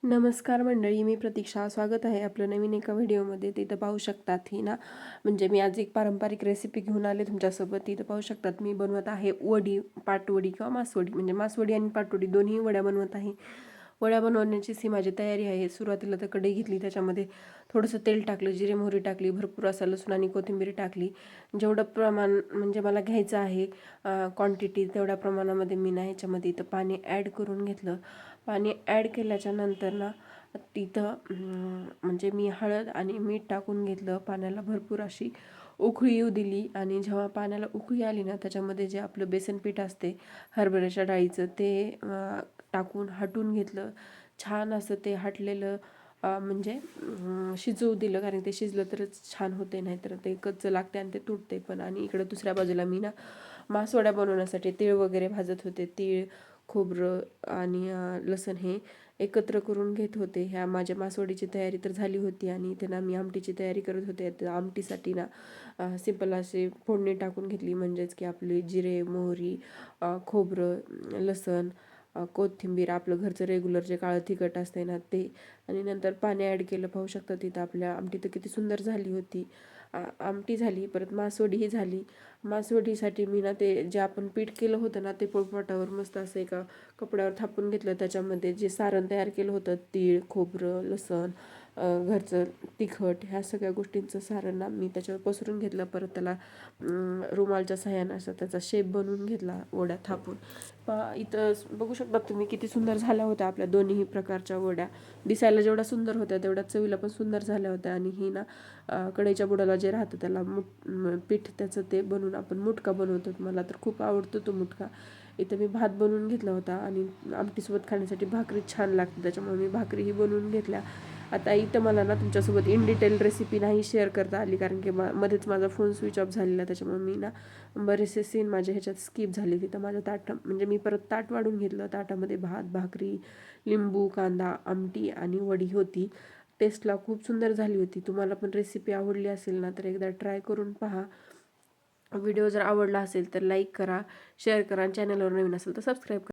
नमस्कार मंडळी, मी प्रतीक्षा. स्वागत आहे आपलं नवीन एका व्हिडिओमध्ये. तिथं पाहू शकतात ही ना, म्हणजे मी आज एक पारंपरिक रेसिपी घेऊन आले तुमच्यासोबत. तिथं पाहू शकतात मी बनवत आहे वडी, पाटवडी किंवा मासवडी. म्हणजे मासवडी आणि पाटवडी दोन्ही वड्या बनवत आहे. वड्या बनवण्याची ही माझी तयारी आहे. सुरुवातीला तर कढई घेतली, त्याच्यामध्ये थोडंसं तेल टाकलं, जिरे मोहरी टाकली, भरपूर असा लसूण आणि कोथिंबीर टाकली. जेवढं प्रमाण म्हणजे मला घ्यायचं आहे क्वांटिटी, तेवढ्या प्रमाणामध्ये मी ना ह्याच्यामध्ये इथं पाणी ॲड करून घेतलं. पाणी ॲड केल्याच्या नंतर ना तिथं म्हणजे मी हळद आणि मीठ टाकून घेतलं. पाण्याला भरपूर अशी उकळी येऊ दिली आणि जेव्हा पाण्याला उकळी आली ना, त्याच्यामध्ये जे आपलं बेसन पीठ असते हरभऱ्याच्या डाळीचं, ते टाकून हटून घेतलं. छान असं ते हटलेलं म्हणजे शिजवू दिलं, कारण ते शिजलं तरच छान होते, नाहीतर ते कच्चं लागते आणि ते तुटते पण. आणि इकडं दुसऱ्या बाजूला मी ना मासवड्या बनवण्यासाठी तीळ वगैरे भाजत होते. तीळ, खोबरं आणि लसण हे एकत्र करून घेत होते. ह्या माझ्या मासवडीची तयारी तर झाली होती आणि इथे ना मी आमटीची तयारी करत होते. तर आमटीसाठी ना सिंपल अशी फोडणी टाकून घेतली, म्हणजेच की आपली जिरे मोहरी, खोबरं, लसण, कोथिंबीर, आपलं घरचं रेग्युलर जे काळं तिखट असते ना ते, आणि नंतर पाणी ॲड केलं. पाहू शकता तिथं आपल्या आमटी तर किती सुंदर झाली होती. आमटी झाली, परत मासवडीही झाली. मासवडीसाठी मी ना ते जे आपण पीठ केलं होतं ना, ते पोळपाटावर मस्त असं एका कपड्यावर थापून घेतलं. त्याच्यामध्ये जे सारण तयार केलं होतं, तीळ, खोबरं, लसण, घरचं तिखट, ह्या सगळ्या गोष्टींचं सारण ना मी त्याच्यावर पसरून घेतलं. परत त्याला रुमालच्या सहाय्यानं असं त्याचा शेप बनवून घेतला वड्या थापून. इथं बघू शकता तुम्ही किती सुंदर झाल्या होत्या आपल्या दोन्ही प्रकारच्या वड्या. दिसायला जेवढ्या सुंदर होत्या तेवढ्या चवीला पण सुंदर झाल्या होत्या. आणि ही ना कढईच्या बुडाला जे राहतं त्याला पीठ त्याचं ते बनवून आपण मुटका बनवतो. मला तर खूप आवडतो तो मुटका. इथं मी भात बनवून घेतला होता आणि आमटीसोबत खाण्यासाठी भाकरी छान लागते, त्याच्यामुळे मी भाकरीही बनवून घेतल्या. आता इथं मला ना तुमच्यासोबत इन डिटेल रेसिपी नाही शेअर करता आली, कारण की मध्येच माझा फोन स्विच ऑफ झालेला. त्याच्यामुळे मी ना बरेचसे सीन माझ्या ह्याच्यात स्किप झाले. तिथं माझं ताट म्हणजे मी परत ताट वाढून घेतलं. ताटामध्ये भात, भाकरी, लिंबू, कांदा, आमटी आणि वडी होती. टेस्टला खूप सुंदर झाली होती. तुम्हाला पण रेसिपी आवडली असेल ना तर एकदा ट्राय करून पहा. व्हिडिओ जर आवडला असेल तर लाईक करा, शेअर करा आणि चॅनलवर नवीन असेल तर सबस्क्राईब करा.